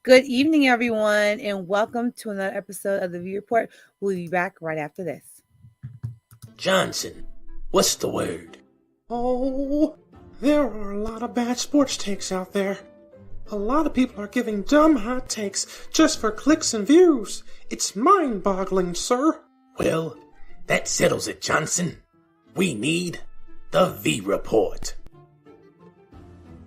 Good evening, everyone, and welcome to another episode of the View Report. We'll be back right after this. Johnson, what's the word? Oh, there are a lot of bad sports takes out there. A lot of people are giving dumb hot takes just for clicks and views. It's mind-boggling, sir. Well, that settles it, Johnson. We need the V Report.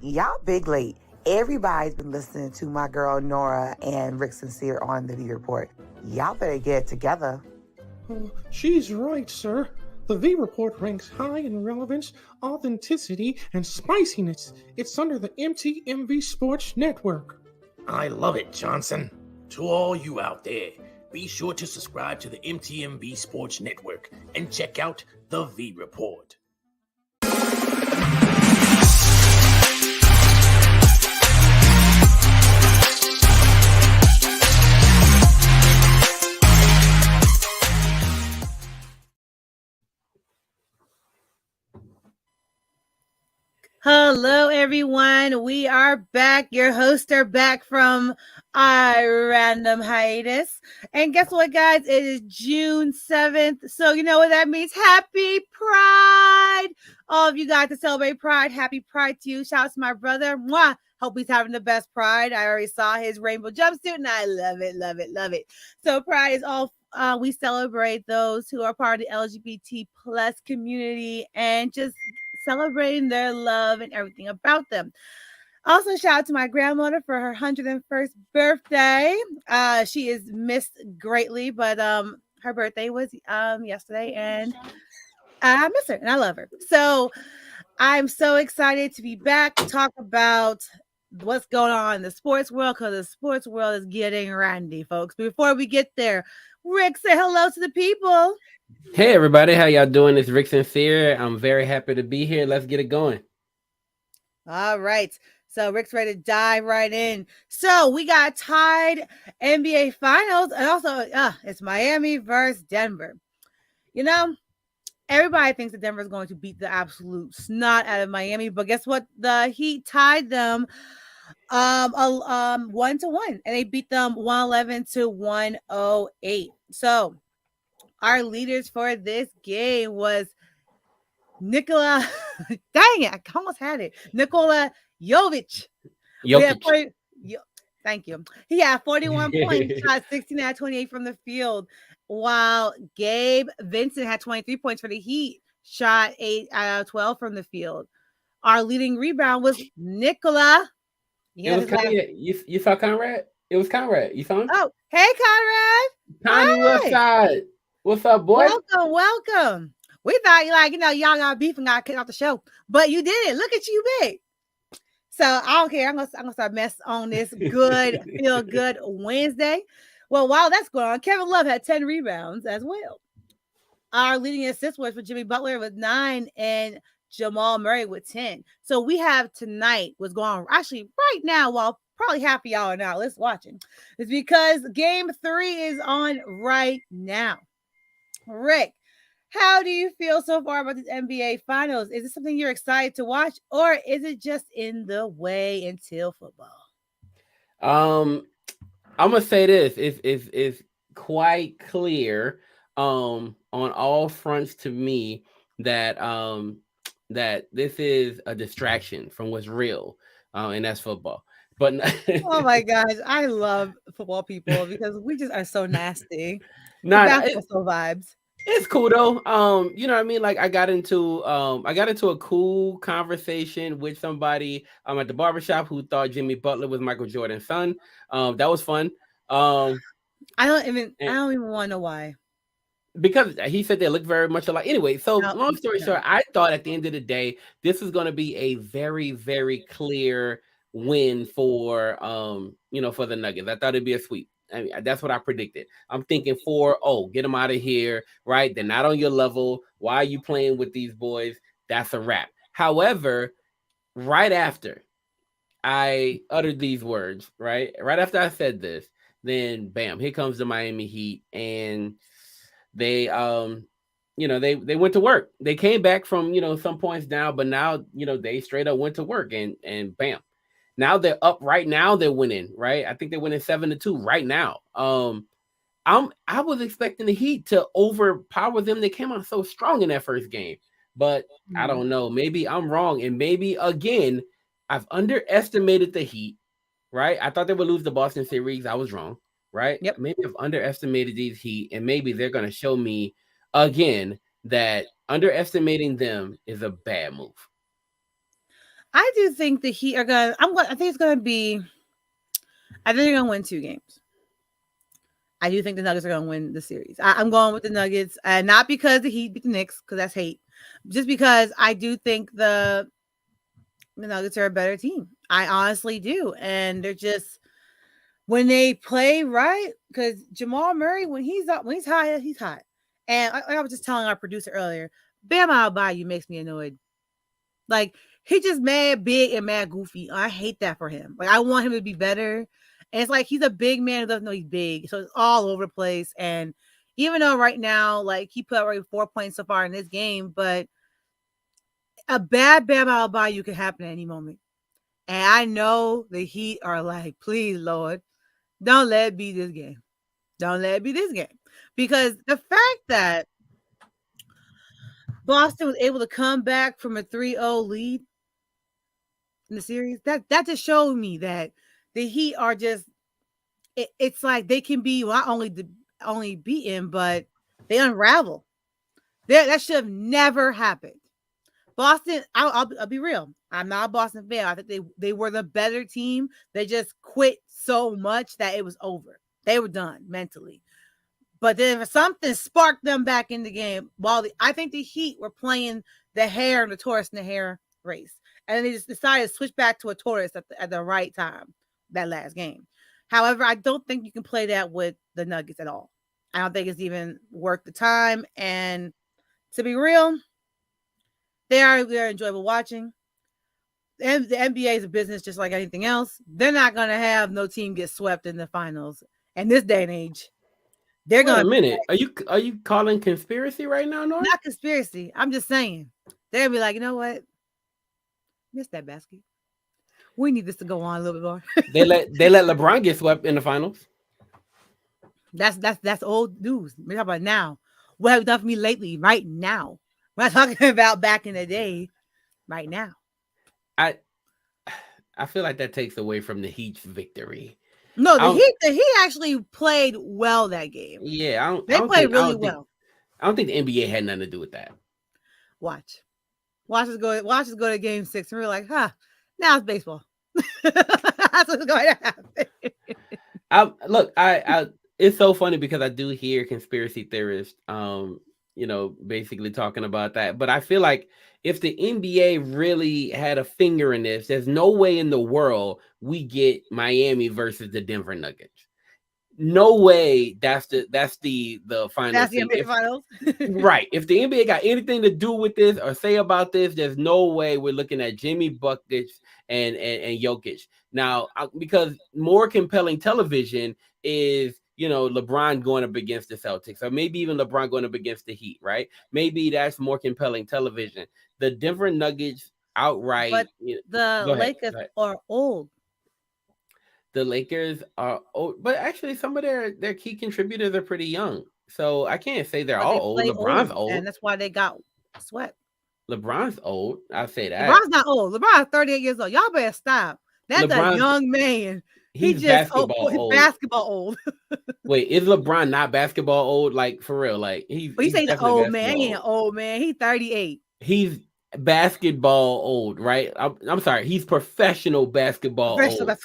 Y'all big late. Everybody's been listening to my girl Nora and Rick Sincere on the V Report. Y'all better get it together. Oh, she's right, sir. The V Report ranks high in relevance, authenticity, and spiciness. It's under the MTMV Sports Network. I love it, Johnson. To all you out there, be sure to subscribe to the MTMV Sports Network and check out the V Report. Hello, everyone. We are back. Your hosts are back from our random hiatus. And guess what, guys? It is June 7th. So you know what that means? Happy Pride. All of you guys to celebrate Pride. Happy Pride to you. Shout out to my brother. Mwah. Hope he's having the best Pride. I already saw his rainbow jumpsuit and I love it, love it, love it. So Pride is all we celebrate those who are part of the LGBT plus community and just celebrating their love and everything about them. Also, shout out to my grandmother for her 101st birthday. She is missed greatly, but her birthday was yesterday, and I miss her and I love her. So I'm so excited to be back to talk about what's going on in the sports world, because the sports world is getting randy, folks. Before we get there, Rick, say hello to the people. Hey everybody, how y'all doing? It's Rick Sincere. I'm very happy to be here. Let's get it going. All right. So Rick's ready to dive right in. So we got tied NBA finals, and also it's Miami versus Denver. You know, everybody thinks that Denver is going to beat the absolute snot out of Miami, but guess what? The Heat tied them 1-1, and they beat them 111 to 108. So our leaders for this game was Nikola. Dang it, I almost had it. Nikola Jovic. Thank you. He had 41 points, shot 16 out of 28 from the field, while Gabe Vincent had 23 points for the Heat, shot 8 out of 12 from the field. Our leading rebound was Nikola. You saw Conrad? It was Conrad. You saw him? Oh, hey, Conrad. Connie, what's up? What's up, boy? Welcome. We thought y'all got beef and got kicked off the show, but you did it. Look at you, big. So I don't care. I'm gonna start mess on this good feel good Wednesday. Well, while that's going on, Kevin Love had 10 rebounds as well. Our leading assist was for Jimmy Butler with 9 and Jamal Murray with 10. So we have tonight what's going on actually right now while probably half of y'all are now watching. It's because game 3 is on right now. Rick, how do you feel so far about these NBA finals? Is it something you're excited to watch, or is it just in the way until football? I'm gonna say this. It's quite clear on all fronts to me that that this is a distraction from what's real, and that's football. But oh my gosh, I love football people because we just are so nasty. Basketball vibes. It's cool though. You know what I mean? Like I got into a cool conversation with somebody at the barbershop who thought Jimmy Butler was Michael Jordan's son. That was fun. I don't even want to know why. Because he said they look very much alike. Anyway, so long story short, I thought at the end of the day, this is going to be a very, very clear win for for the Nuggets. I thought it'd be a sweep. I mean, that's what I predicted. I'm thinking 4-0, get them out of here, right? They're not on your level. Why are you playing with these boys? That's a wrap. However, right after I uttered these words, right after I said this, then bam, here comes the Miami Heat, and they they went to work. They came back from some points down, but now they straight up went to work, and bam. Now they're up right now. They're winning, right? I think they're winning 7-2 right now. I was expecting the Heat to overpower them. They came out so strong in that first game, but I don't know. Maybe I'm wrong, and maybe again I've underestimated the Heat. Right? I thought they would lose the Boston series. I was wrong. Right? Yep. Maybe I've underestimated these Heat, and maybe they're going to show me again that underestimating them is a bad move. I do think the Heat are gonna. I think it's gonna be. I think they're gonna win 2 games. I do think the Nuggets are gonna win the series. I'm going with the Nuggets, and not because the Heat beat the Knicks, because that's hate. Just because I do think the Nuggets are a better team. I honestly do, and they're just when they play right. Because Jamal Murray, when he's up, when he's hot, he's hot. And I was just telling our producer earlier, Bam Adebayo makes me annoyed. Like, he just mad big and mad goofy. I hate that for him. Like, I want him to be better. And it's like he's a big man who doesn't know he's big. So it's all over the place. And even though right now, like, he put out 4 points so far in this game, but a bad Bam Adebayo could happen at any moment. And I know the Heat are like, please, Lord, don't let it be this game. Don't let it be this game. Because the fact that Boston was able to come back from a 3-0 lead in the series, that just showed me that the Heat are just it's like they can be not only beaten, but they unravel. That should have never happened. Boston, I'll be real. I'm not a Boston fan. I think they were the better team. They just quit so much that it was over. They were done mentally. But then something sparked them back in the game. I think the Heat were playing the hare and the tortoise in the hare race. And they just decided to switch back to a tortoise at the right time, that last game. However, I don't think you can play that with the Nuggets at all. I don't think it's even worth the time. And to be real, they're enjoyable watching. And the NBA is a business just like anything else. They're not going to have no team get swept in the finals. And this day and age, they're going to. Wait a minute. Are you calling conspiracy right now, Nora? Not conspiracy. I'm just saying. They'll be like, you know what? Missed that basket. We need this to go on a little bit more. they let LeBron get swept in the finals. That's old news. We're talking about now. What have you done for me lately? Right now. We're not talking about back in the day. Right now. I feel like that takes away from the Heat's victory. No, the Heat actually played well that game. Yeah, they played really well. I don't think the NBA had nothing to do with that. Watch us go to game 6 and we're like, now it's baseball. That's what's going to happen. It's so funny because I do hear conspiracy theorists basically talking about that. But I feel like if the NBA really had a finger in this, there's no way in the world we get Miami versus the Denver Nuggets. No way that's the final. That's the NBA finals. Right. If the NBA got anything to do with this or say about this, there's no way we're looking at Jimmy buckets and Jokic. Now, because more compelling television is, LeBron going up against the Celtics, or maybe even LeBron going up against the Heat, right? Maybe that's more compelling television. The Denver Nuggets outright. But the Lakers are old. The Lakers are old, but actually some of their key contributors are pretty young. So I can't say they're all old. LeBron's old. And that's why they got swept. LeBron's old. I'll say that. LeBron's not old. LeBron's 38 years old. Y'all better stop. That's a young man. He's just basketball old. Wait, is LeBron not basketball old? Like, for real? Like, he's saying the old man. He ain't an old man. He's 38. He's basketball old, right? I'm sorry. He's professional basketball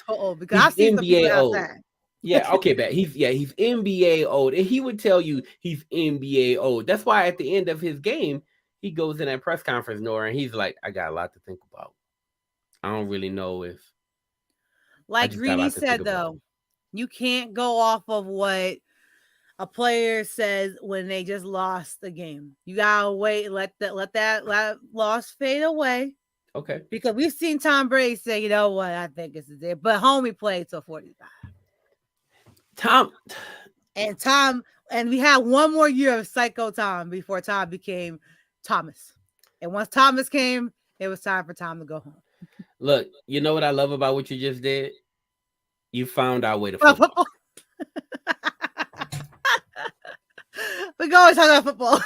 old because I've seen some people outside. Yeah, okay, but he's NBA old, and he would tell you he's NBA old. That's why at the end of his game, he goes in that press conference, Nora, and he's like, "I got a lot to think about. I don't really know if." Like Greedy said, though, you can't go off of what a player says when they just lost the game. You gotta wait, let that loss fade away. Okay. Because we've seen Tom Brady say, you know what, I think this is it. But homie played till 45. Tom, and we had one more year of Psycho Tom before Tom became Thomas. And once Thomas came, it was time for Tom to go home. Look, you know what I love about what you just did? You found our way to football. We're going to talk about football.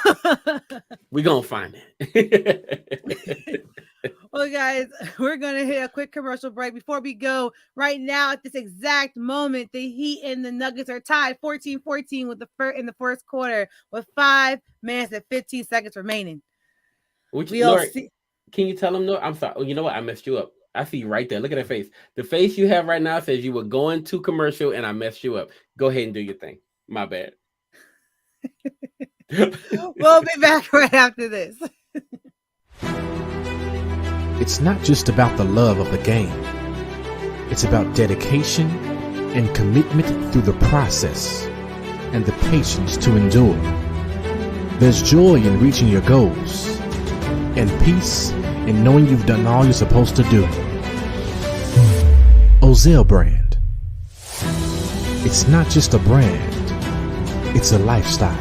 We're going to find it. Well, guys, we're going to hit a quick commercial break. Before we go, right now at this exact moment, the Heat and the Nuggets are tied 14-14 with in the first quarter with 5 minutes and 15 seconds remaining. Can you tell them, Nora? I'm sorry. Oh, you know what? I messed you up. I see you right there. Look at that face. The face you have right now says you were going to commercial and I messed you up. Go ahead and do your thing. My bad. We'll be back right after this. It's not just about the love of the game. It's about dedication and commitment through the process and the patience to endure. There's joy in reaching your goals and peace in knowing you've done all you're supposed to do. Ozell brand. It's not just a brand, it's a lifestyle.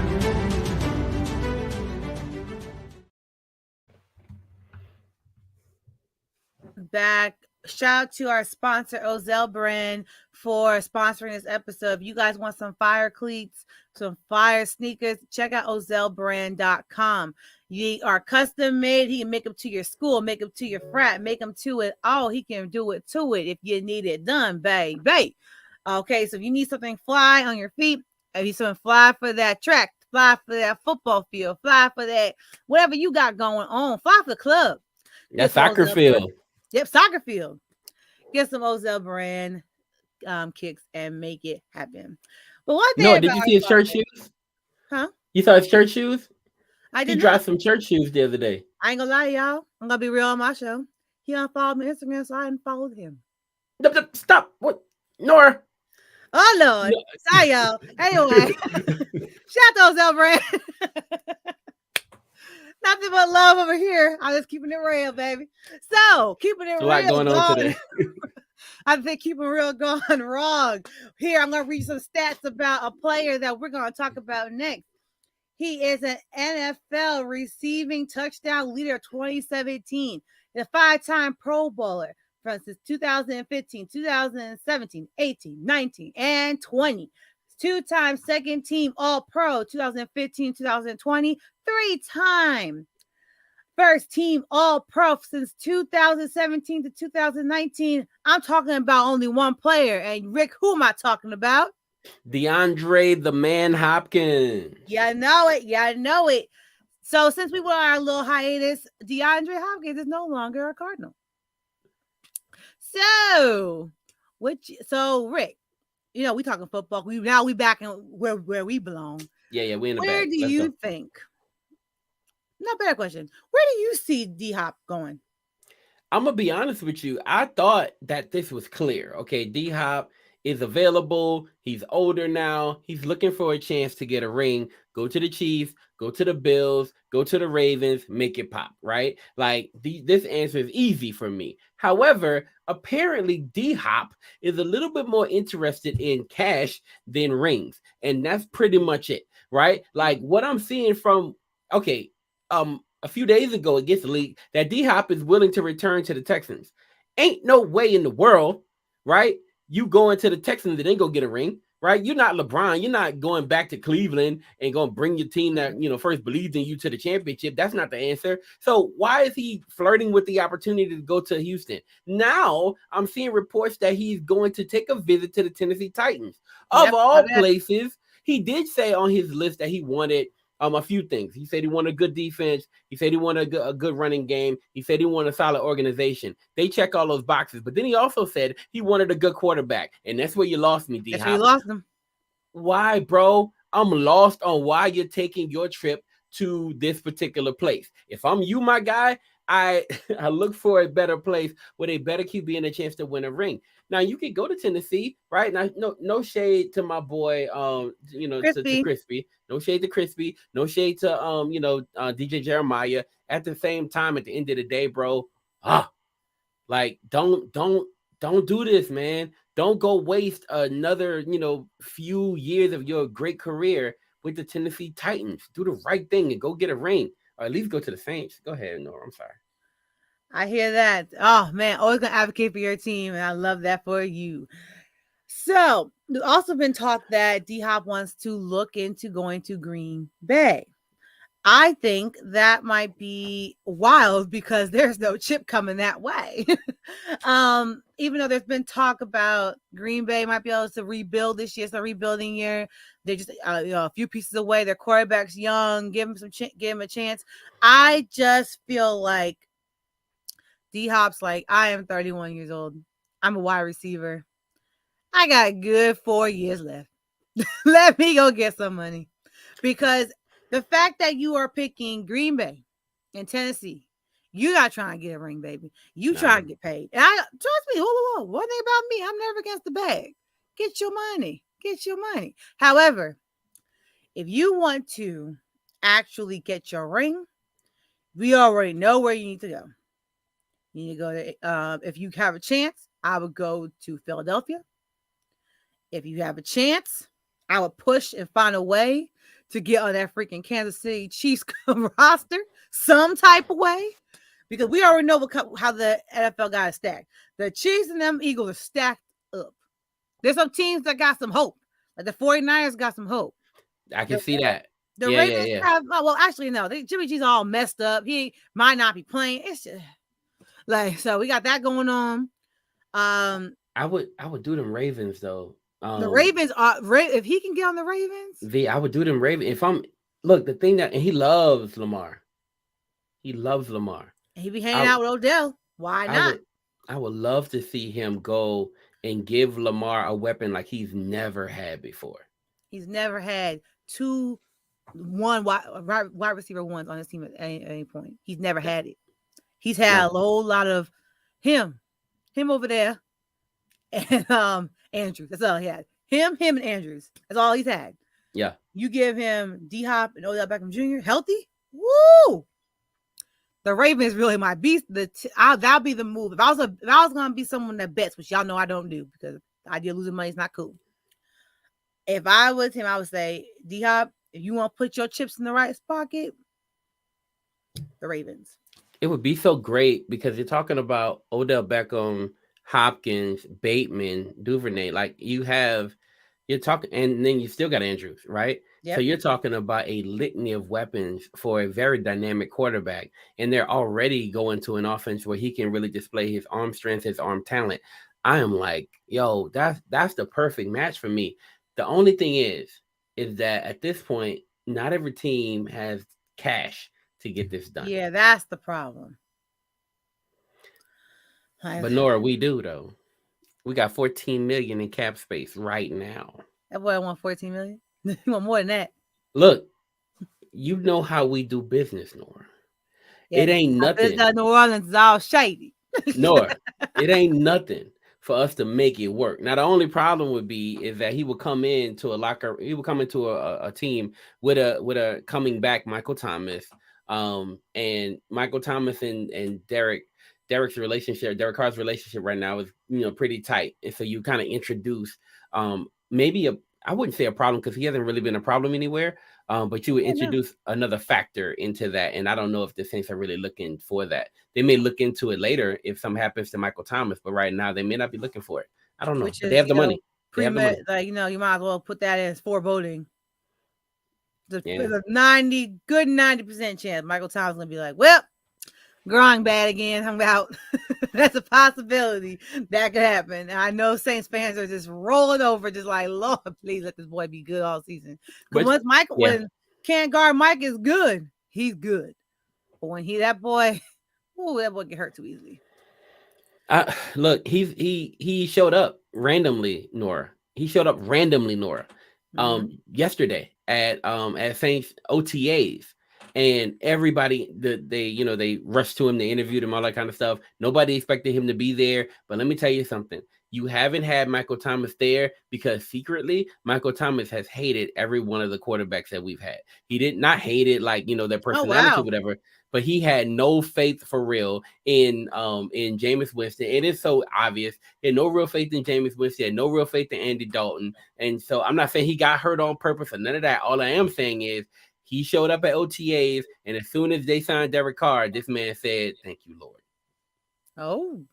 Back. Shout out to our sponsor, Ozell Brand, for sponsoring this episode. If you guys want some fire cleats, some fire sneakers, check out ozellbrand.com. You are custom made. He can make them to your school, make them to your frat, make them to it all. He can do it to it if you need it done, baby. Okay, so if you need something fly on your feet, if you need something fly for that track, fly for that football field, fly for that, whatever you got going on, fly for the club. That soccer field. Yep, soccer field. Get some Ozell Brand kicks and make it happen. But one thing, no, did you see his church shoes? Huh? You saw his church shoes? I did. He dropped some church shoes the other day. I ain't gonna lie, y'all. I'm gonna be real on my show. He unfollowed me on Instagram, so I unfollowed him. Stop! What, Nora? Oh Lord, no. Sorry, y'all. Anyway, shout out to Ozell Brand. Nothing but love over here. I'm just keeping it real, baby. So, keeping it real. What's going on today? I think keeping it real gone wrong. Here, I'm going to read some stats about a player that we're going to talk about next. He is an NFL receiving touchdown leader 2017. A 5-time Pro Bowler from 2015, 2017, 18, 19, and 20. 2-time second team All-Pro 2015, 2020. 3-time first team All-Pro since 2017 to 2019. I'm talking about only one player. And Rick, who am I talking about? Deandre the Man Hopkins. Yeah, I know it. Yeah, I know it. So since we went on our little hiatus, Deandre Hopkins is no longer a Cardinal. So Rick, you know, we talking football. We back in where we belong. Yeah, we in the Where back. do you think? Not bad question. Where do you see D-Hop going? I'm gonna be honest with you. I thought that this was clear. Okay, D-Hop is available. He's older now. He's looking for a chance to get a ring. Go to the Chiefs. Go to the Bills. Go to the Ravens. Make it pop. Right? Like this answer is easy for me. However, apparently D-Hop is a little bit more interested in cash than rings, and that's pretty much it. Right? Like what I'm seeing from a few days ago, it gets leaked that D-Hop is willing to return to the Texans. Ain't no way in the world, right? You go into the Texans and then go get a ring, right? You're not LeBron. You're not going back to Cleveland and going to bring your team that, first believed in you to the championship. That's not the answer. So why is he flirting with the opportunity to go to Houston? Now I'm seeing reports that he's going to take a visit to the Tennessee Titans. Of all places, he did say on his list that he wanted a few things. He said he wanted a good defense. He said he wanted a good running game. He said he wanted a solid organization. They check all those boxes. But then he also said he wanted a good quarterback. And that's where you lost me, D-Hop. That's where you lost him. Why, bro? I'm lost on why you're taking your trip to this particular place. If I'm you, my guy, I look for a better place where they better keep being a chance to win a ring. Now you can go to Tennessee, right? Now, no shade to my boy, to Crispy. No shade to Crispy. No shade to DJ Jeremiah. At the same time, at the end of the day, bro, don't do this, man. Don't go waste another few years of your great career with the Tennessee Titans. Do the right thing and go get a ring, or at least go to the Saints. Go ahead, Nora. I'm sorry. I hear that. Oh man, always gonna advocate for your team, and I love that for you. So, there's also been talk that D Hop wants to look into going to Green Bay. I think that might be wild because there's no chip coming that way. Even though there's been talk about Green Bay might be able to rebuild this year, it's a rebuilding year. They're just a few pieces away. Their quarterback's young. Give him give him a chance. I just feel like D Hop's like, I am 31 years old. I'm a wide receiver. I got a good 4 years left. Let me go get some money. Because the fact that you are picking Green Bay and Tennessee, you're not trying to get a ring, baby. You trying to get paid. And I trust me, one thing about me, I'm never against the bag. Get your money. Get your money. However, if you want to actually get your ring, we already know where you need to go. You need to go to, if you have a chance, I would go to Philadelphia. If you have a chance, I would push and find a way to get on that freaking Kansas City Chiefs roster some type of way, because we already know how the NFL got stacked. The Chiefs and them Eagles are stacked up. There's some teams that got some hope. Like the 49ers got some hope. I can see that. The Ravens have, well, actually, no. Jimmy G's all messed up. He might not be playing. It's just like, so we got that going on. I would do them Ravens though. The Ravens are, if he can get on the Ravens, I would do them Ravens. If I'm the thing that, and he loves Lamar. He loves Lamar. He be hanging out with Odell. Why not? I would love to see him go and give Lamar a weapon like he's never had before. He's never had wide receiver ones on his team at any point. He's never had it. He's had a whole lot of him over there, and Andrews. That's all he had. Him, and Andrews. That's all he's had. Yeah. You give him D Hop and Odell Beckham Jr. healthy. Woo! The Ravens really might be that'll be the move. If I was gonna be someone that bets, which y'all know I don't do because the idea of losing money is not cool. If I was him, I would say, D Hop, if you want to put your chips in the right pocket, the Ravens. It would be so great because you're talking about Odell Beckham, Hopkins, Bateman, Duvernay. Like you're talking, and then you still got Andrews, right? Yep. So you're talking about a litany of weapons for a very dynamic quarterback, and they're already going to an offense where he can really display his arm strength, his arm talent. I am like, yo, that's the perfect match for me. The only thing is that at this point, not every team has cash to get this done. Yeah, that's the problem. But Nora, we do though. We got 14 million in cap space right now. That boy want 14 million. You want more than that. Look, you know how we do business, Nora. Yeah, it ain't nothing. New Orleans is all shady. Nora, it ain't nothing for us to make it work. Now, the only problem would be is that he would come into a team with a coming back Michael Thomas, and Michael Thomas and Derek Carr's relationship right now is pretty tight, and so you kind of introduce maybe I wouldn't say a problem because he hasn't really been a problem anywhere, but you would introduce another factor into that, and I don't know if the Saints are really looking for that. They may look into it later if something happens to Michael Thomas, but right now they may not be looking for it. I don't know. But they have the money. You might as well put that as foreboding. There's a 90% chance Michael Thomas is gonna be like, well, growing bad again. I'm out. That's a possibility that could happen. And I know Saints fans are just rolling over, just like, Lord, please let this boy be good all season. Because when can't guard Mike is good, he's good. But when that boy get hurt too easily. Look, he showed up randomly, Nora. Yesterday at Saints OTAs. And everybody, they rushed to him, they interviewed him, all that kind of stuff. Nobody expected him to be there. But let me tell you something. You haven't had Michael Thomas there because secretly Michael Thomas has hated every one of the quarterbacks that we've had. He did not hate it like, their personality or whatever, but he had no faith for real in Jameis Winston. It is so obvious. He had no real faith in Jameis Winston. He had no real faith in Andy Dalton. And so I'm not saying he got hurt on purpose or none of that. All I am saying is he showed up at OTAs, and as soon as they signed Derek Carr, this man said, "Thank you, Lord." Oh.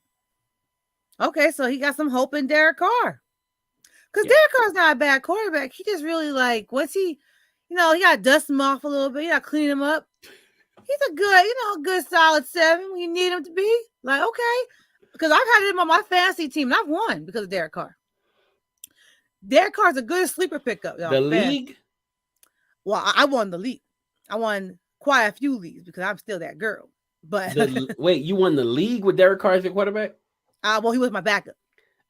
Okay, so he got some hope in Derek Carr. Because Derek Carr's not a bad quarterback. He just really once he got to dust him off a little bit. You got to clean him up. He's a good solid 7 when you need him to be. Like, okay. Because I've had him on my fantasy team and I've won because of Derek Carr. Derek Carr's a good sleeper pickup. The league? Well, I won the league. I won quite a few leagues because I'm still that girl. But wait, you won the league with Derek Carr as your quarterback? Well, he was my backup.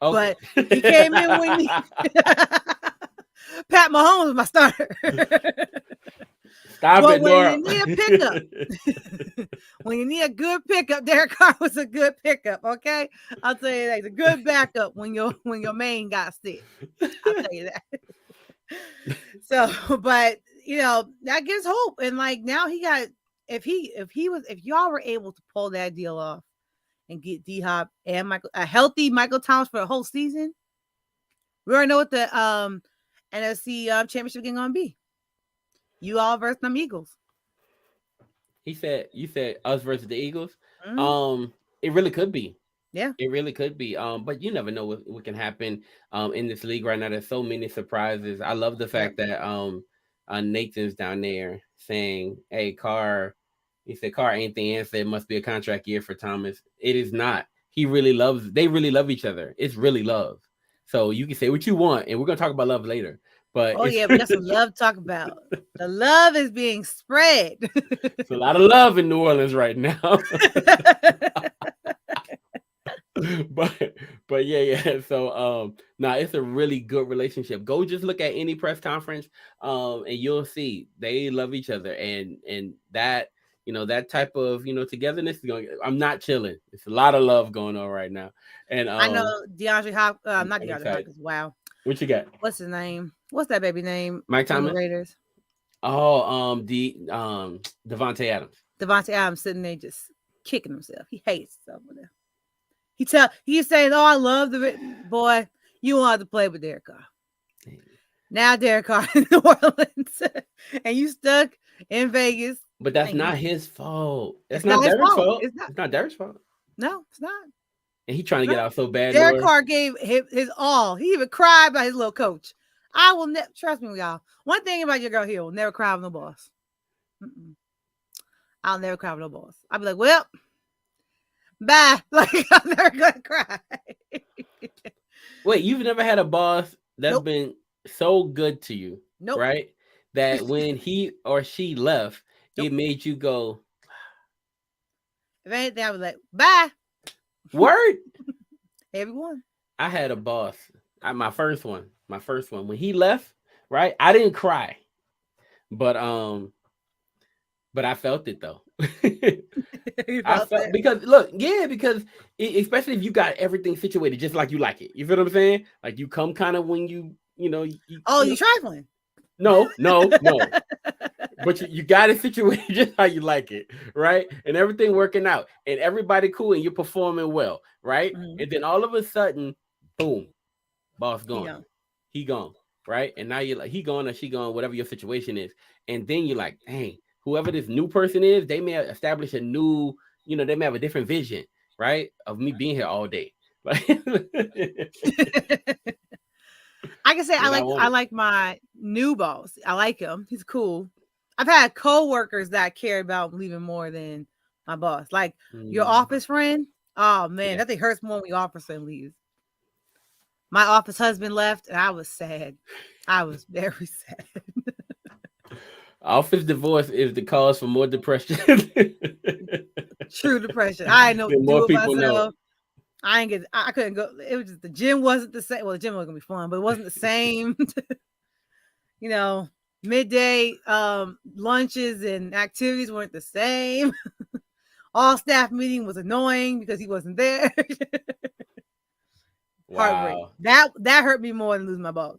Okay. But he came in when he Pat Mahomes was my starter. Stop it, Nora. When you need a pickup, when you need a good pickup, Derek Carr was a good pickup. Okay, I'll tell you that. He's a good backup when your main got sick. I'll tell you that. So, but that gives hope. And now he got if y'all were able to pull that deal off and get D-Hop and a healthy Michael Thomas for the whole season, we already know what the NFC championship game gonna be. You all versus them Eagles. You said us versus the Eagles. Mm-hmm. It really could be. Yeah, it really could be. But you never know what can happen in this league right now. There's so many surprises. I love the fact that Nathan's down there saying, "Hey, Carr." He said, "Carr ain't the answer. It must be a contract year for Thomas." It is not. They really love each other. It's really love. So you can say what you want, and we're gonna talk about love later. But we got some love to talk about. The love is being spread. It's a lot of love in New Orleans right now. but yeah. So it's a really good relationship. Go just look at any press conference, and you'll see they love each other, and that that type of togetherness is going. I'm not chilling. It's a lot of love going on right now, and I know Deandre Hopkins. Not Deandre Hopkins. Wow. What you got? What's his name? What's that baby name? Mike Thomas. Raiders. Oh, Devontae Adams. Devontae Adams sitting there just kicking himself. He hates himself over there. He's saying, "Oh, I love the boy. You want to play with Derek Carr." Now Derek Carr in New Orleans, and you stuck in Vegas. But that's not his fault. That's not Derek's fault. It's not Derek's fault. No, it's not. And he's trying to get out so bad. Derek Carr gave his all. He even cried about his little coach. I will never trust me, y'all. One thing about your girl here, will never cry with no boss. I'll never cry with no boss. I'll be like, well, bye. I'm never gonna cry. Wait, you've never had a boss that's been so good to you, right? That when he or she left, it made you go. If anything, I was like, bye. Word. Everyone. I had a boss. My first one. When he left, right? I didn't cry, but I felt it though. Because especially if you got everything situated just like you like it. You feel what I'm saying? Like you come kind of when you trifling. No. But you got it situated just how you like it, right? And everything working out, and everybody cool, and you're performing well, right? Mm-hmm. And then all of a sudden, boom, boss gone. He gone, right? And now you're like, he gone or she gone, whatever your situation is. And then you're like, dang, whoever this new person is, they may have established a new, they may have a different vision, right? Of me being here all day. I can say I like my new boss. I like him. He's cool. I've had co-workers that I care about leaving more than my boss. Like your office friend. Oh man, that thing hurts more when your office friend leaves. My office husband left, and I was sad. I was very sad. Office divorce is the cause for more depression. True depression. I know what to do with myself. I couldn't go. It was just the gym wasn't the same. Well, the gym was gonna be fun, but it wasn't the same. Midday lunches and activities weren't the same. All staff meeting was annoying because he wasn't there. Wow. That hurt me more than losing my boss.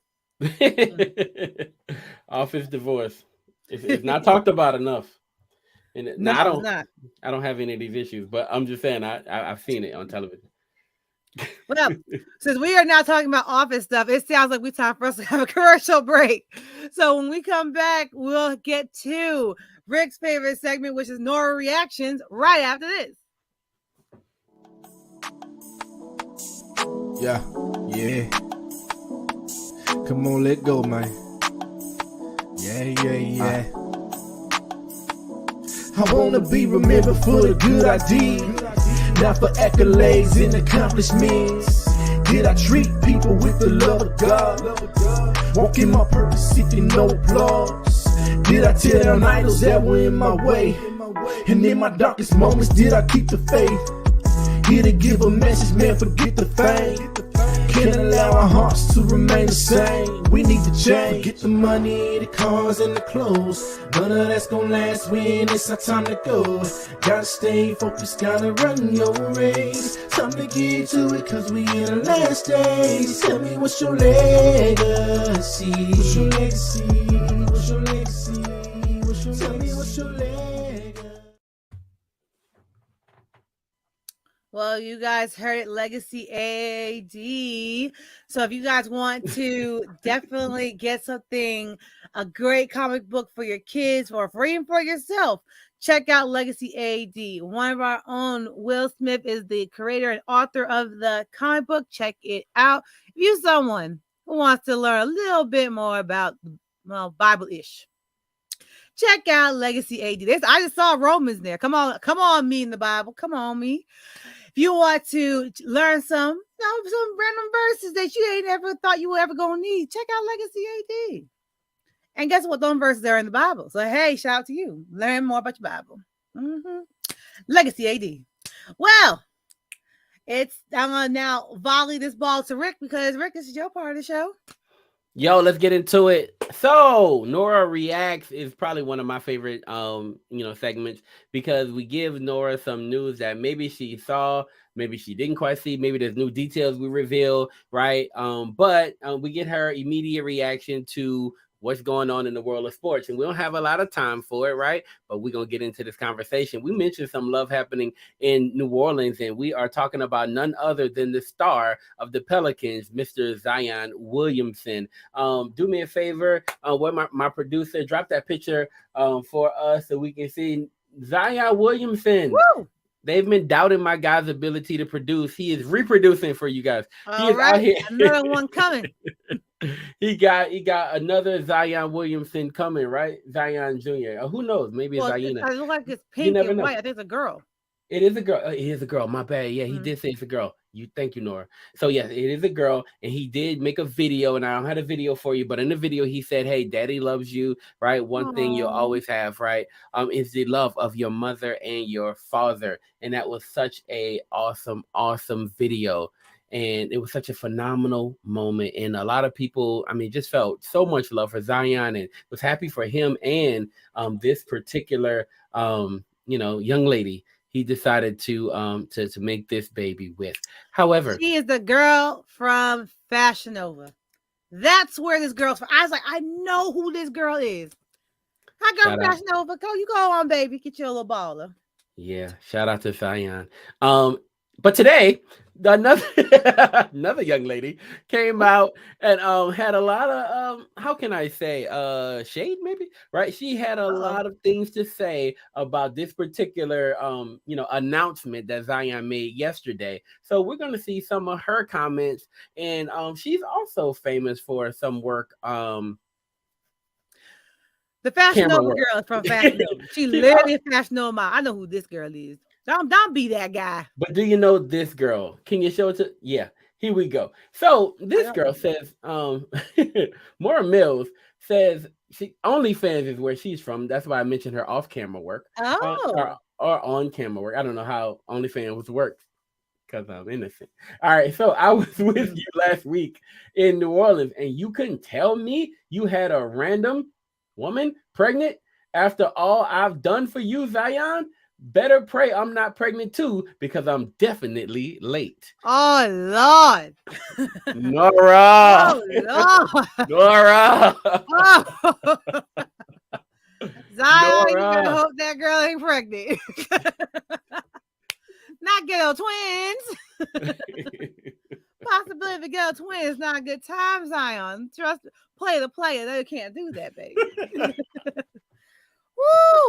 Office divorce. It's not talked about enough. And no, I don't have any of these issues, but I'm just saying I've seen it on television. Well, since we are now talking about office stuff, it sounds like it's time for us to have a commercial break. So when we come back, we'll get to Rick's favorite segment, which is Nora Reactions, right after this. Yeah. Come on, let go, man. Yeah. I wanna be remembered for the good I did, not for accolades and accomplishments. Did I treat people with the love of God? Walking my purpose, seeking no applause. Did I tear down idols that were in my way? And in my darkest moments, did I keep the faith? Here to give a message, man, forget the fame. Can't allow our hearts to remain the same. We need to change. Get the money, the cars, and the clothes. None of that's gonna last when it's our time to go. Gotta stay focused, gotta run your race. Time to get to it, cause we in the last days. Tell me what's your legacy? What's your legacy? What's your legacy? Tell me what's your legacy? Well, you guys heard it, Legacy AD. So if you guys want to definitely get something, a great comic book for your kids or for even for yourself, check out Legacy AD. One of our own, Will Smith, is the creator and author of the comic book. Check it out. If you're someone who wants to learn a little bit more about, well, Bible-ish, check out Legacy AD. I just saw Romans there. Come on, me in the Bible. Come on, me. If you want to learn some random verses that you ain't ever thought you were ever going to need, check out Legacy AD. And guess what? Those verses are in the Bible. So, hey, shout out to you. Learn more about your Bible. Legacy AD. Well, I'm going to now volley this ball to Rick because, Rick, this is your part of the show. Yo, let's get into it. So, Nora Reacts is probably one of my favorite segments because we give Nora some news that maybe she saw, maybe she didn't quite see, maybe there's new details we reveal, right? But we get her immediate reaction to what's going on in the world of sports. And we don't have a lot of time for it, right? But we're going to get into this conversation. We mentioned some love happening in New Orleans, and we are talking about none other than the star of the Pelicans, Mr. Zion Williamson. Do me a favor, what my producer, drop that picture for us so we can see Zion Williamson. Woo! They've been doubting my guy's ability to produce. He is reproducing for you guys. All right, out here. Another one coming. He got another Zion Williamson coming, right? Zion Jr. Who knows? Maybe it's Zion. It looks like it's pink and white. I think it's a girl. It is a girl. It is a girl. My bad. Yeah, he did say it's a girl. Thank you, Nora. So yes, it is a girl, and he did make a video, and I don't have a video for you, but in the video he said, "Hey, Daddy loves you." Right. One thing you'll always have, right, is the love of your mother and your father, and that was such a awesome video. And it was such a phenomenal moment. And a lot of people, just felt so much love for Zion and was happy for him and this particular, young lady he decided to make this baby with. However, she is the girl from Fashion Nova. That's where this girl's from. I was like, I know who this girl is. Hi, girl, Fashion Nova. You go on, baby. Get your little baller. Yeah, shout out to Zion. But today, another young lady came out and had a lot of how can I say shade, maybe, right? She had a lot of things to say about this particular announcement that Zion made yesterday. So we're gonna see some of her comments, and she's also famous for some work. The Fashion Nova girl is from Fashion Nova. She literally a Fashion Nova. I know who this girl is. Don't be that guy. But do you know this girl? Can you show it to? Yeah, here we go. So this girl says, Maura Mills says OnlyFans is where she's from. That's why I mentioned her off-camera work. Or on-camera work. I don't know how OnlyFans works because I'm innocent. All right, so I was with you last week in New Orleans, and you couldn't tell me you had a random woman pregnant after all I've done for you, Zion. Better pray I'm not pregnant too, because I'm definitely late. Oh Lord, Nora. Oh Lord, Nora. Oh. Zion, you better hope that girl ain't pregnant. Not ghetto twins. Possibility of ghetto twins, not a good time, Zion. Trust, play the player. They can't do that, baby.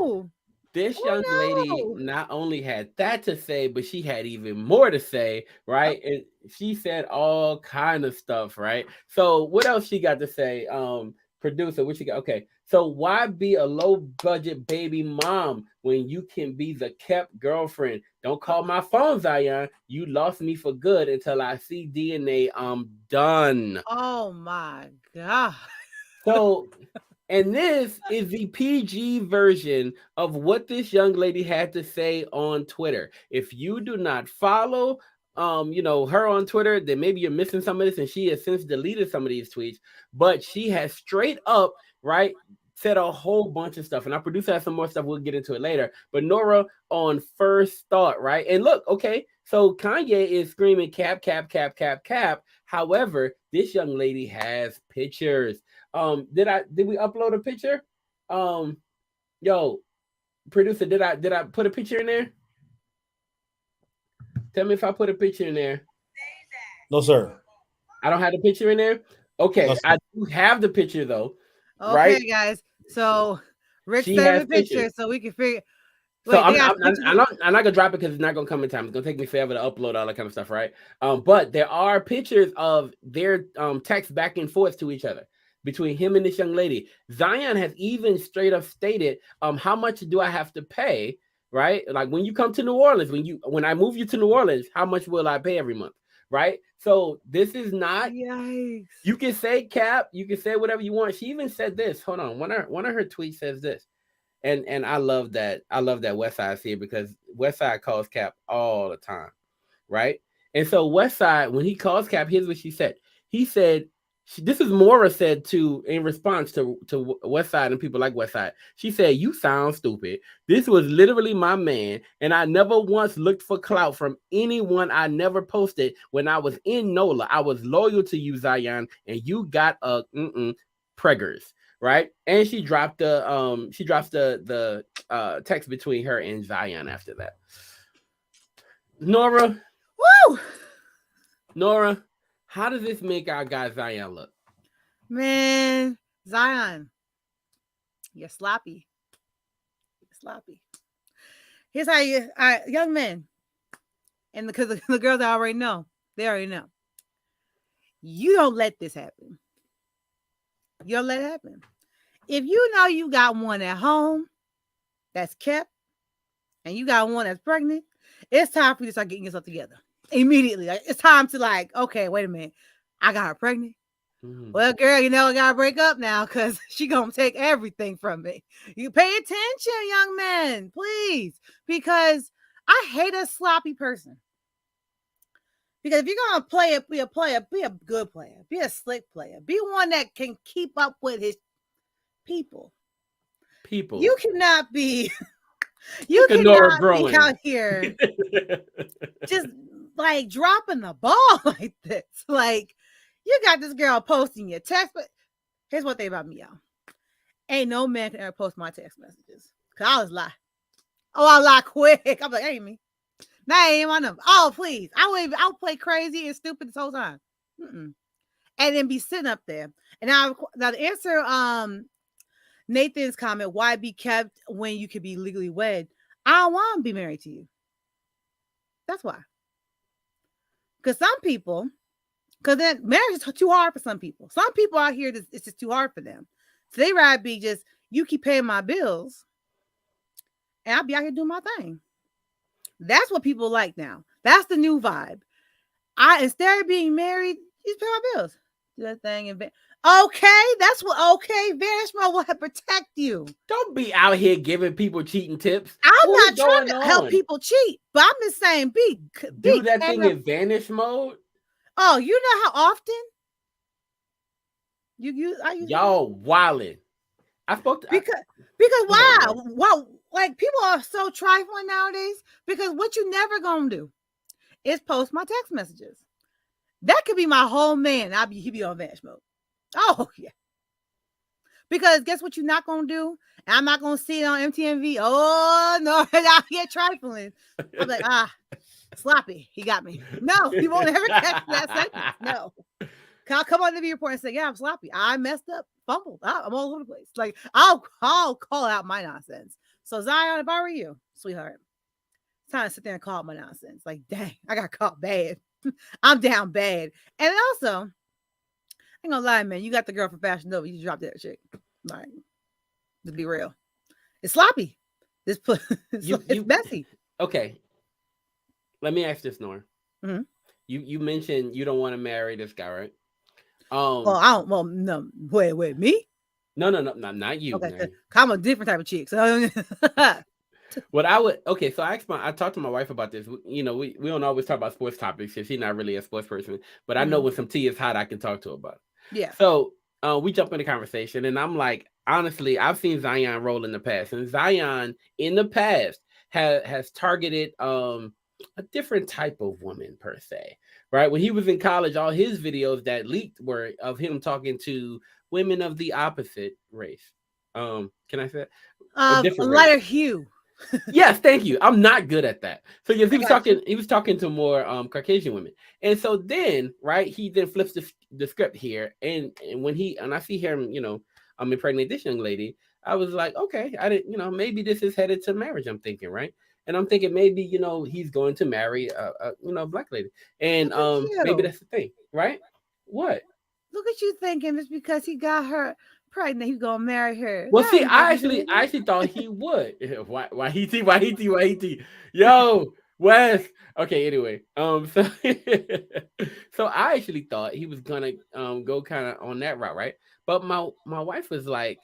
Woo! This young lady not only had that to say, but she had even more to say, right? And she said all kind of stuff, right? So what else she got to say? Producer, what you got? Okay, so why be a low budget baby mom when you can be the kept girlfriend? Don't call my phone, Zion. You lost me for good until I see DNA. I'm done. Oh my God. So, and this is the PG version of what this young lady had to say on Twitter. If you do not follow, her on Twitter, then maybe you're missing some of this, and she has since deleted some of these tweets. But she has straight up, right, said a whole bunch of stuff. And our producer has some more stuff. We'll get into it later. But Nora on First Thought, right? And look, okay, so Kanye is screaming cap, cap, cap, cap, cap. However, this young lady has pictures. Did we upload a picture? Yo, producer, did I put a picture in there? Tell me if I put a picture in there. No, sir. I don't have the picture in there. Okay, no, I do have the picture though. Okay, right? Guys. So Rick sent the picture so we can figure. So I'm not gonna drop it because it's not gonna come in time. It's gonna take me forever to upload all that kind of stuff, right? But there are pictures of their text back and forth to each other between him and this young lady. Zion has even straight up stated, how much do I have to pay? Right? Like when you come to New Orleans, when I move you to New Orleans, how much will I pay every month? Right? So this is not. Yikes. You can say cap, you can say whatever you want. She even said this. Hold on, one of her tweets says this. And I love that. I love that Westside here because Westside calls Cap all the time, right? And so Westside, when he calls Cap, here's what she said. He said, this is Mora said in response to Westside and people like Westside. She said, "You sound stupid. This was literally my man, and I never once looked for clout from anyone. I never posted when I was in NOLA. I was loyal to you, Zion, and you got a preggers." Right, and she dropped the text between her and Zion after that. Nora, how does this make our guy Zion look? Man, Zion, you're sloppy. Here's how you, young men, and because the girls they already know. You don't let this happen. You don't let it happen. If you know you got one at home that's kept and you got one that's pregnant, it's time for you to start getting yourself together immediately. Like, it's time to okay, wait a minute. I got her pregnant. Mm-hmm. Well, girl, I got to break up now because she going to take everything from me. You pay attention, young men, please, because I hate a sloppy person. Because if you're going to play it, be a player, be a good player, be a slick player, be one that can keep up with his people. You cannot be, cannot be out here just dropping the ball like this. You got this girl posting your text, but here's one thing about me, y'all. Ain't no man can ever post my text messages. Cause I was lie. Oh, I lie quick. I'm like, ain't me. That ain't my number. Oh, please. I'll play crazy and stupid this whole time. And then be sitting up there. And now to answer Nathan's comment, why be kept when you could be legally wed? I don't want to be married to you. That's why. Because some people, then marriage is too hard for some people. Some people out here, it's just too hard for them. So they rather be just, you keep paying my bills and I'll be out here doing my thing. That's what people like now. That's the new vibe. Instead of being married, you just pay my bills. Do that thing and Vanish Mode will protect you. Don't be out here giving people cheating tips. I'm not trying to help people cheat, but I'm just saying do that thing in Vanish Mode. Oh, you know how often y'all wildin'. I spoke to because why? Well, people are so trifling nowadays. Because what you never gonna do is post my text messages. That could be my whole man. He be on Vanish Mode. Oh yeah. Because guess what you're not gonna do? And I'm not gonna see it on MTMV. Oh no, out here trifling. I'm like, sloppy. He got me. No, he won't ever catch that sentence. No. I'll come on the V report and say, yeah, I'm sloppy. I messed up, fumbled. I'm all over the place. I'll call out my nonsense. So Zion, if I were you, sweetheart, it's time to sit there and call out my nonsense. Dang, I got caught bad. I'm down bad. And also, I ain't gonna lie, man. You got the girl from Fashion Nova. You drop that shit. Like, to be real, it's sloppy. It's messy. Okay, let me ask this, Nora. Mm-hmm. You mentioned you don't want to marry this guy, right? Well, I don't. Well, no. Wait, me? No, not you. Okay, I'm a different type of chick. So, what I would so I talked to my wife about this. You know, we don't always talk about sports topics because she's not really a sports person. But I know when some tea is hot, I can talk to her about it. Yeah. So we jump in the conversation, and I'm like, honestly, I've seen Zion roll in the past, and Zion in the past has targeted a different type of woman per se, right? When he was in college, all his videos that leaked were of him talking to women of the opposite race. Can I say that? A lighter hue. Yes, thank you. I'm not good at that. So yes, he was talking to more Caucasian women. And so then, right, he then flips the script here. And when I see him, I'm impregnate this young lady, I was like, okay, I didn't, maybe this is headed to marriage, I'm thinking, right? And I'm thinking maybe, he's going to marry a black lady. And maybe that's the thing, right? What? Look at you thinking just because he got her pregnant, he's gonna marry her. Well, see, I actually thought he would. Why he? Yo, Wes. Okay, anyway. So so I actually thought he was gonna go kind of on that route, right? But my wife was like,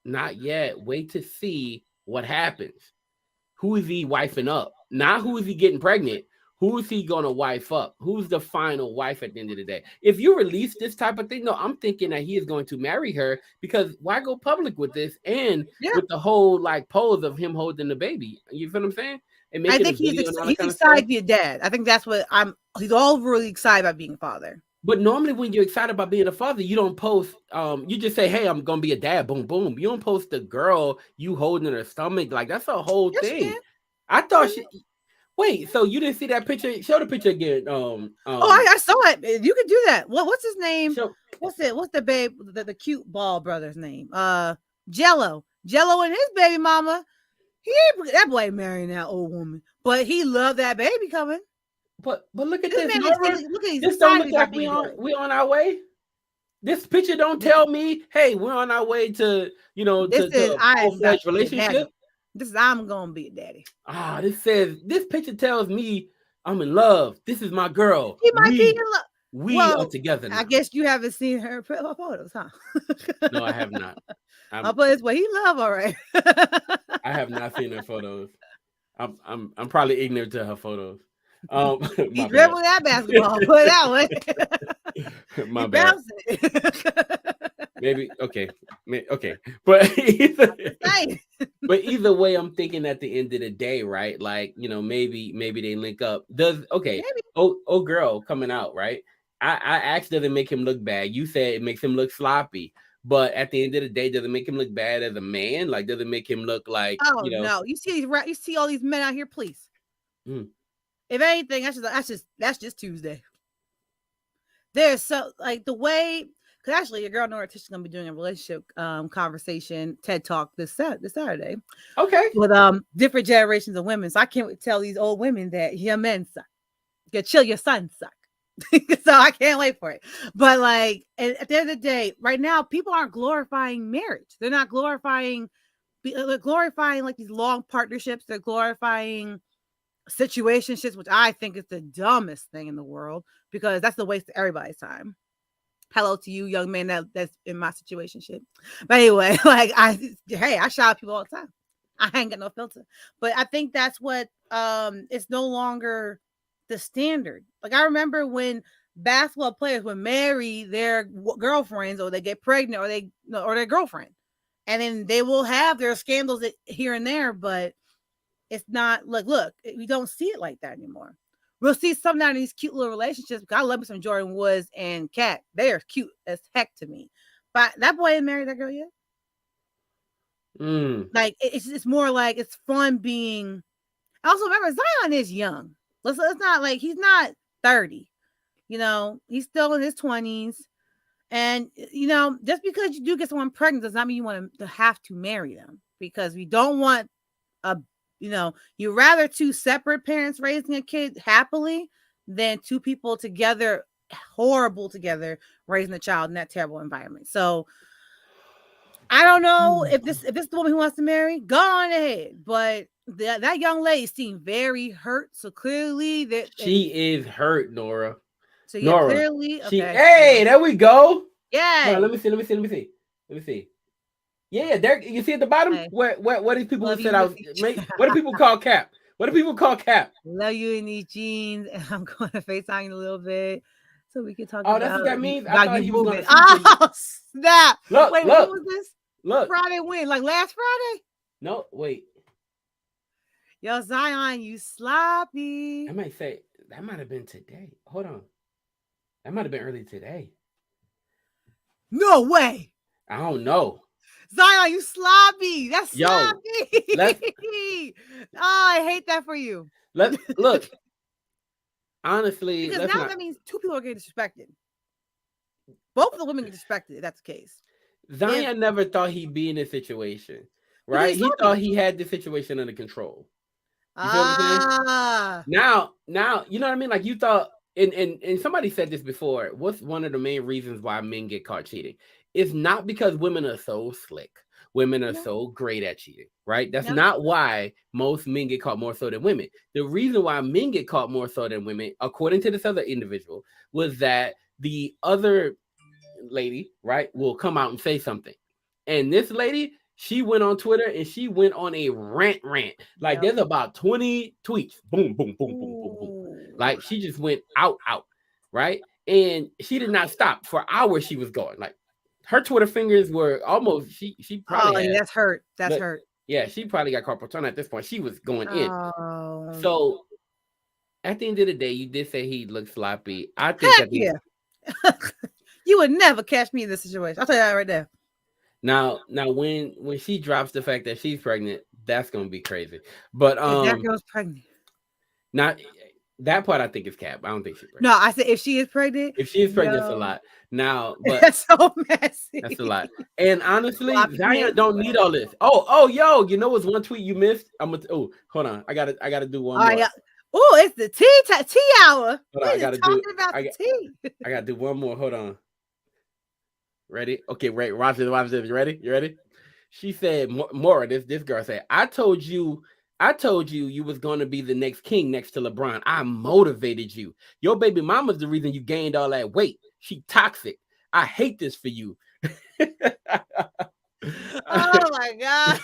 not yet. Wait to see what happens. Who is he wifing up? Not who is he getting pregnant. Who is he going to wife up? Who's the final wife at the end of the day? If you release this type of thing, no, I'm thinking that he is going to marry her because why go public with this and with the whole like pose of him holding the baby? You feel what I'm saying? And I think he's excited to be a dad. I think that's what he's overly excited about being a father. But normally when you're excited about being a father, you don't post, you just say, hey, I'm going to be a dad, boom, boom. You don't post the girl you holding her stomach. Like that's a whole thing. I thought wait, so you didn't see that picture? Show the picture again. I saw it. You can do that. What's his name? What's the babe? The cute ball brother's name? Jello and his baby mama. That boy ain't marrying that old woman, but he loved that baby coming. But look at this. Look at this don't look like we on our way. This picture don't tell me, hey, we're on our way to to a full-fledged relationship. This is I'm gonna be a daddy. This picture tells me I'm in love. This is my girl. He might be in love. We are together now. I guess you haven't seen her photos, huh? No, I have not. I'll put it this way, he love all right. I have not seen her photos. I'm probably ignorant to her photos. He dribbled that basketball. Put it that way. My bad. Maybe okay, but either way, I'm thinking at the end of the day, right? Like maybe they link up. Oh girl coming out, right? I asked, does it make him look bad? You said it makes him look sloppy, but at the end of the day, does it make him look bad as a man? Like, does it make him look like no? You see all these men out here, please. If anything, that's just Tuesday. There's so like the way. Because actually, your girl Nora Tish is going to be doing a relationship conversation TED Talk this Saturday. Okay. With different generations of women. So I can't tell these old women that your men suck. You chill, your sons suck. So I can't wait for it. But like at the end of the day, right now, people aren't glorifying marriage. They're not glorifying like these long partnerships. They're glorifying situationships, which I think is the dumbest thing in the world because that's the waste of everybody's time. Hello to you, young man that's in my situationship. But anyway, like I shout out people all the time. I ain't got no filter. But I think that's what it's no longer the standard. Like I remember when basketball players would marry their girlfriends or they get pregnant or their girlfriend. And then they will have their scandals here and there, but it's not look, we don't see it like that anymore. We'll see some of these cute little relationships. I love me some Jordan Woods and Kat. They are cute as heck to me. But that boy ain't married that girl yet. Like it's more like it's fun being. Also, remember Zion is young. Let's not like he's not 30. He's still in his 20s. And just because you do get someone pregnant does not mean you want to have to marry them because we don't want you rather two separate parents raising a kid happily than two people together, horrible together, raising a child in that terrible environment. So I don't know if this is the woman who wants to marry, go on ahead. But that young lady seemed very hurt. So clearly that she is hurt, Nora. So yeah, Nora, clearly. Okay. Hey, there we go. Yeah. Let me see. Yeah, there you see at the bottom what these people who said I was what do people call cap? What do people call cap? Love you in these jeans, and I'm going to FaceTime you a little bit so we can talk about. Oh, that's what that means. I thought he was going to. Oh snap! Look, wait, what was this? Look, Friday when? Like last Friday? No, wait. Yo, Zion, you sloppy. I might say that might have been today. Hold on, that might have been early today. No way. I don't know. Zion, you sloppy. That's sloppy. Oh, I hate that for you. Look. Honestly, because now that means two people are getting disrespected. Both of the women get disrespected if that's the case. Zion never thought he'd be in this situation, right? He thought he had the situation under control. You feel what I'm saying? Now, you know what I mean? Like you thought, and somebody said this before. What's one of the main reasons why men get caught cheating? It's not because women are so slick. Women are so great at cheating, right? That's not why most men get caught more so than women. The reason why men get caught more so than women, according to this other individual, was that the other lady, right, will come out and say something. And this lady, she went on Twitter and she went on a rant. Like there's about 20 tweets. Boom, boom, boom, boom, boom, boom. Like she just went out, right? And she did not stop. For hours she was going. Like her Twitter fingers were almost, she probably had, that's hurt. That's hurt. Yeah, she probably got carpal tunnel at this point. She was going in. So at the end of the day, you did say he looked sloppy. I think you would never catch me in this situation. I'll tell you that right there. Now when she drops the fact that she's pregnant, that's gonna be crazy. But that girl's pregnant. Not that part I think is cap. I don't think she's pregnant. No, I said if she is pregnant. If she is pregnant, it's a lot. Now, but that's so messy. That's a lot. And honestly, Zion don't need all this. Yo, you know what's one tweet you missed? Hold on. I gotta do one more. Yeah. Oh, it's the tea hour. I gotta do one more. Hold on. Ready? Okay, right. Watch this. You ready? She said, Mora, this girl said, I told you you was going to be the next king next to LeBron. I motivated you. Your baby mama's the reason you gained all that weight. She toxic. I hate this for you. Oh my God.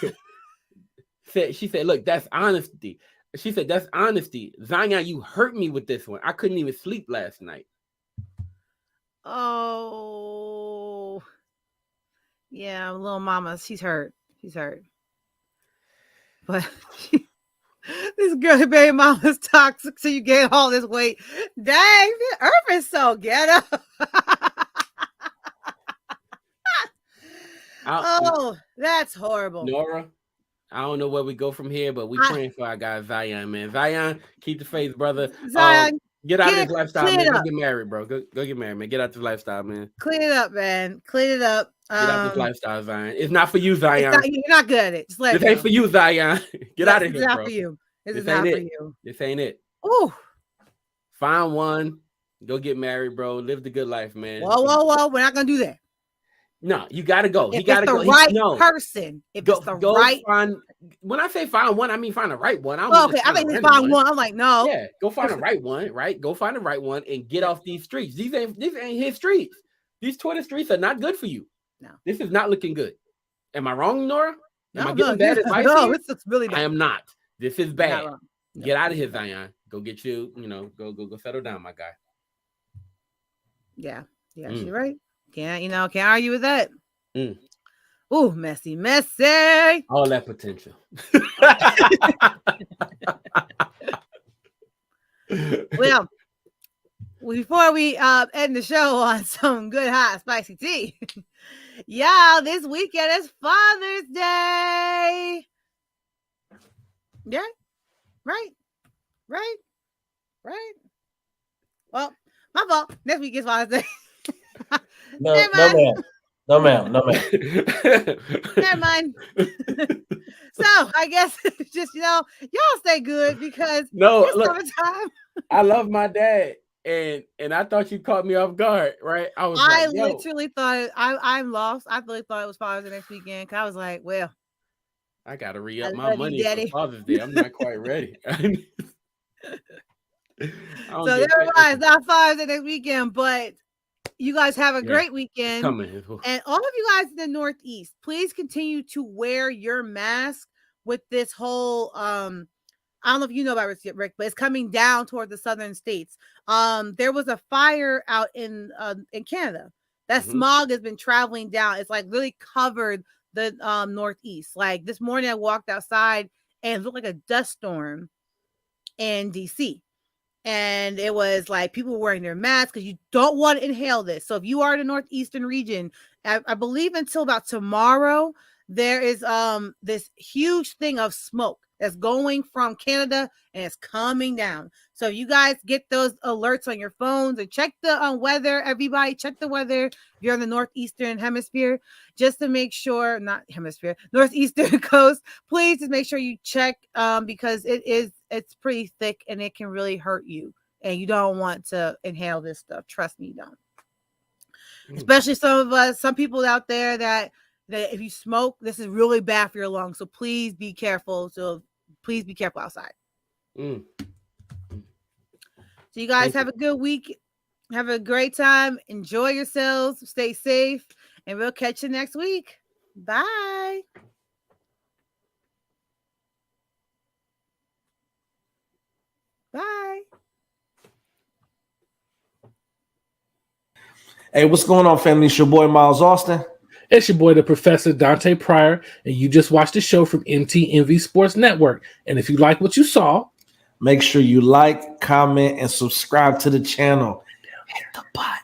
She said, look, that's honesty. She said, that's honesty. Zion, you hurt me with this one. I couldn't even sleep last night. Oh. Yeah, little mama, she's hurt. But this girl, baby mama's toxic, so you gain all this weight. Dang, Earth is so ghetto. Oh, that's horrible. Nora, I don't know where we go from here, but we praying for our guy Zion, man. Zion, keep the faith, brother. Zion, get out of this lifestyle, man. Go get married, bro. Go get married, man. Get out this lifestyle, man. Clean it up, man. Clean it up. Get out this lifestyle, Zion. It's not for you, Zion. You're not good at it. Just this ain't for you, Zion. Get out of here, bro. It's not for you. This is not for you. This ain't it. Ooh. Find one. Go get married, bro. Live the good life, man. Whoa. We're not gonna do that. No, you gotta go. If it's the right person. If it's the right. When I say find one, I mean find the right one. Okay, I think it's find one. I'm like, no. Yeah, go find the right one, right? Go find the right one and get off these streets. These ain't his streets. These Twitter streets are not good for you. No. This is not looking good. Am I wrong, Nora? Am I giving bad advice? No, it's really not. I am not. This is bad. Get out of here, Zion. Go get you, go settle down, my guy. Yeah, she's right. Can't argue with that. Ooh, messy. All that potential. Well, before we end the show on some good hot spicy tea, y'all, this weekend is Father's Day. Yeah, right. Well, my fault. Next week is Father's Day. No, ma'am. Never mind. So I guess it's just y'all stay good because no, it's summertime. I love my dad. And I thought you caught me off guard, right? I was like, yo. Literally thought I'm lost. I really thought it was Father's Day next weekend. Cause I was like, well, I gotta I re-up my love you, money for Daddy. Father's Day. I'm not quite ready. So never mind, it's not Father's Day next weekend, but you guys have a great weekend. Coming. And all of you guys in the Northeast, please continue to wear your mask with this whole I don't know if you know about this yet, Rick, but it's coming down toward the southern states. There was a fire out in Canada. That smog has been traveling down. It's like really covered the Northeast. Like this morning, I walked outside and it looked like a dust storm in DC. And it was like people wearing their masks because you don't want to inhale this. So if you are in the northeastern region, I believe until about tomorrow, there is this huge thing of smoke that's going from Canada and it's coming down. So you guys get those alerts on your phones and check the weather. Everybody check the weather. If you're in the northeastern hemisphere, just to make sure, not hemisphere, northeastern coast, please just make sure you check because it's pretty thick and it can really hurt you. And you don't want to inhale this stuff. Trust me, you don't. Especially some people out there that if you smoke, this is really bad for your lungs. So please be careful. So please be careful outside. So you guys have a good week. Have a great time. Enjoy yourselves. Stay safe. And we'll catch you next week. Bye. Bye. Hey, what's going on, family? It's your boy, Miles Austin. It's your boy, the Professor Dante Pryor, and you just watched the show from MTMV Sports Network. And if you like what you saw, make sure you like, comment, and subscribe to the channel. Hit the button.